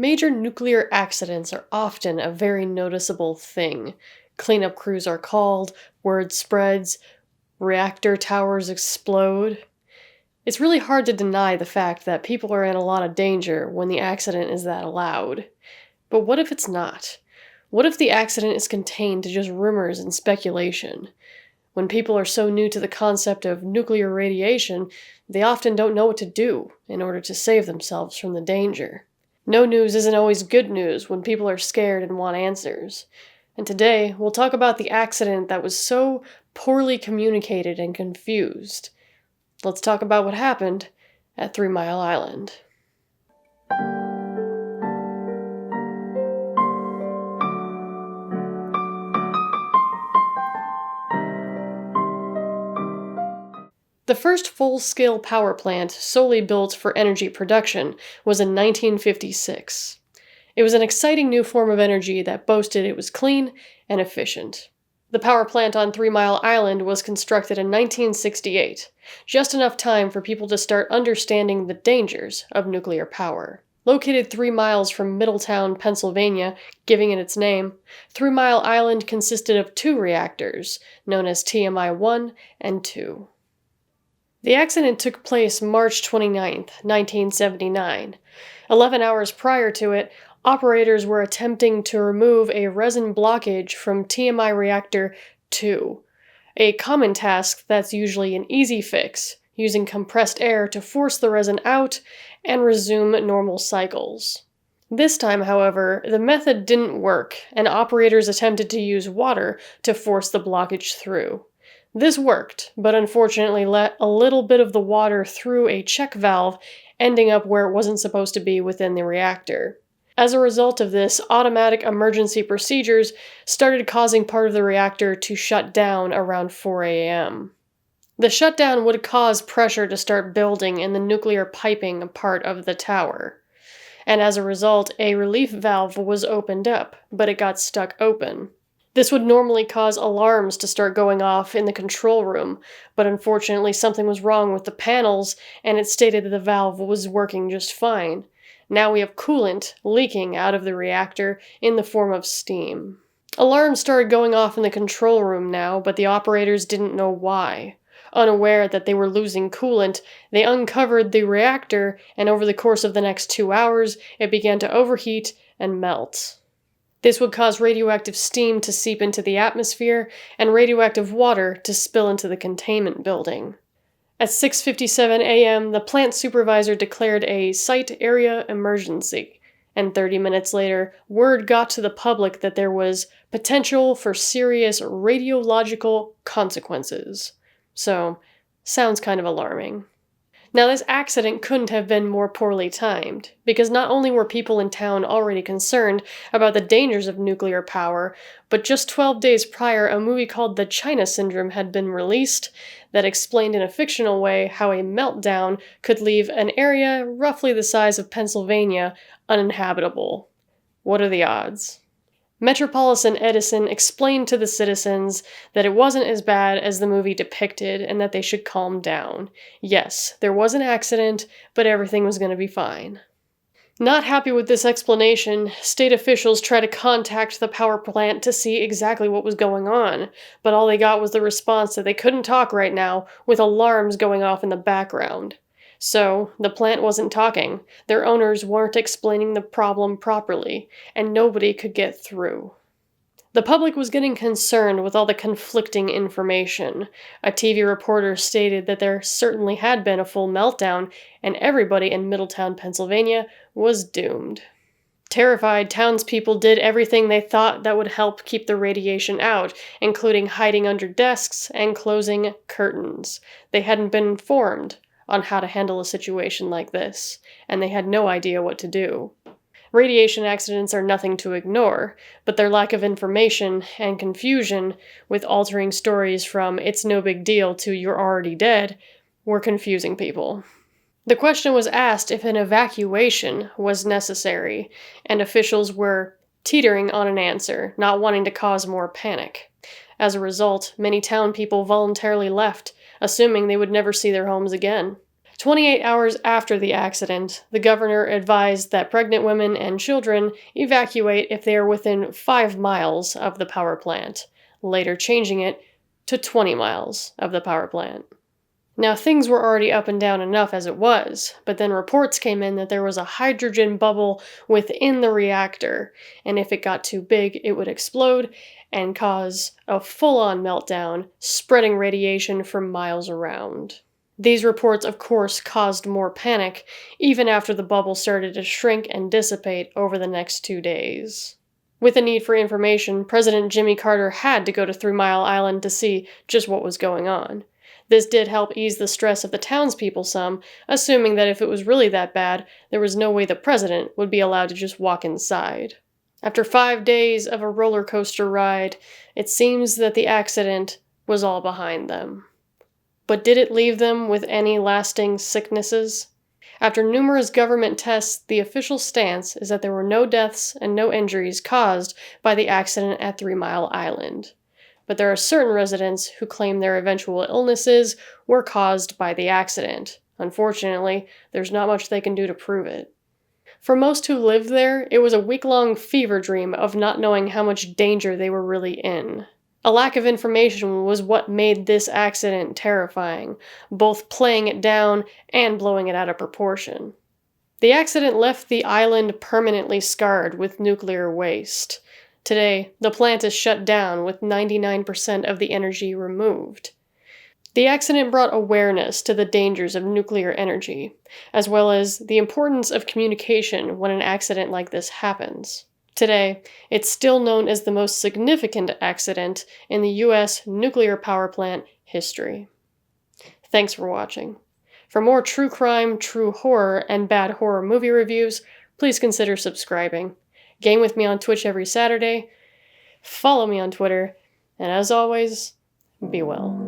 Major nuclear accidents are often a very noticeable thing. Cleanup crews are called, word spreads, reactor towers explode. It's really hard to deny the fact that people are in a lot of danger when the accident is that loud. But what if it's not? What if the accident is contained to just rumors and speculation? When people are so new to the concept of nuclear radiation, they often don't know what to do in order to save themselves from the danger. No news isn't always good news when people are scared and want answers. And today, we'll talk about the accident that was so poorly communicated and confused. Let's talk about what happened at 3 Mile Island. The first full-scale power plant solely built for energy production was in 1956. It was an exciting new form of energy that boasted it was clean and efficient. The power plant on 3 Mile Island was constructed in 1968, just enough time for people to start understanding the dangers of nuclear power. Located 3 miles from Middletown, Pennsylvania, giving it its name, 3 Mile Island consisted of 2 reactors, known as TMI-1 and 2. The accident took place March 29, 1979. 11 hours prior to it, operators were attempting to remove a resin blockage from TMI Reactor 2, a common task that's usually an easy fix, using compressed air to force the resin out and resume normal cycles. This time, however, the method didn't work, and operators attempted to use water to force the blockage through. This worked, but unfortunately let a little bit of the water through a check valve, ending up where it wasn't supposed to be within the reactor. As a result of this, automatic emergency procedures started causing part of the reactor to shut down around 4 a.m. The shutdown would cause pressure to start building in the nuclear piping part of the tower. And as a result, a relief valve was opened up, but it got stuck open. This would normally cause alarms to start going off in the control room, but unfortunately something was wrong with the panels, and it stated that the valve was working just fine. Now we have coolant leaking out of the reactor in the form of steam. Alarms started going off in the control room now, but the operators didn't know why. Unaware that they were losing coolant, they uncovered the reactor, and over the course of the next 2 hours, it began to overheat and melt. This would cause radioactive steam to seep into the atmosphere and radioactive water to spill into the containment building. At 6:57 a.m., the plant supervisor declared a site area emergency, and 30 minutes later, word got to the public that there was potential for serious radiological consequences. So, sounds kind of alarming. Now, this accident couldn't have been more poorly timed, because not only were people in town already concerned about the dangers of nuclear power, but just 12 days prior, a movie called The China Syndrome had been released that explained in a fictional way how a meltdown could leave an area roughly the size of Pennsylvania uninhabitable. What are the odds? Metropolitan Edison explained to the citizens that it wasn't as bad as the movie depicted and that they should calm down. Yes, there was an accident, but everything was going to be fine. Not happy with this explanation, state officials tried to contact the power plant to see exactly what was going on, but all they got was the response that they couldn't talk right now, with alarms going off in the background. So, the plant wasn't talking, their owners weren't explaining the problem properly, and nobody could get through. The public was getting concerned with all the conflicting information. A TV reporter stated that there certainly had been a full meltdown, and everybody in Middletown, Pennsylvania, was doomed. Terrified, townspeople did everything they thought that would help keep the radiation out, including hiding under desks and closing curtains. They hadn't been informed on how to handle a situation like this, and they had no idea what to do. Radiation accidents are nothing to ignore, but their lack of information and confusion, with altering stories from "it's no big deal" to "you're already dead," were confusing people. The question was asked if an evacuation was necessary, and officials were teetering on an answer, not wanting to cause more panic. As a result, many town people voluntarily left, assuming they would never see their homes again. 28 hours after the accident, the governor advised that pregnant women and children evacuate if they are within 5 miles of the power plant, later changing it to 20 miles of the power plant. Now, things were already up and down enough as it was, but then reports came in that there was a hydrogen bubble within the reactor, and if it got too big, it would explode and cause a full-on meltdown, spreading radiation for miles around. These reports, of course, caused more panic, even after the bubble started to shrink and dissipate over the next 2 days. With the need for information, President Jimmy Carter had to go to 3 Mile Island to see just what was going on. This did help ease the stress of the townspeople some, assuming that if it was really that bad, there was no way the president would be allowed to just walk inside. After 5 days of a roller coaster ride, it seems that the accident was all behind them. But did it leave them with any lasting sicknesses? After numerous government tests, the official stance is that there were no deaths and no injuries caused by the accident at 3 Mile Island. But there are certain residents who claim their eventual illnesses were caused by the accident. Unfortunately, there's not much they can do to prove it. For most who lived there, it was a week-long fever dream of not knowing how much danger they were really in. A lack of information was what made this accident terrifying, both playing it down and blowing it out of proportion. The accident left the island permanently scarred with nuclear waste. Today, the plant is shut down with 99% of the energy removed. The accident brought awareness to the dangers of nuclear energy, as well as the importance of communication when an accident like this happens. Today, it's still known as the most significant accident in the U.S. nuclear power plant history. Thanks for watching. For more true crime, true horror, and bad horror movie reviews, please consider subscribing. Game with me on Twitch every Saturday. Follow me on Twitter. And as always, be well.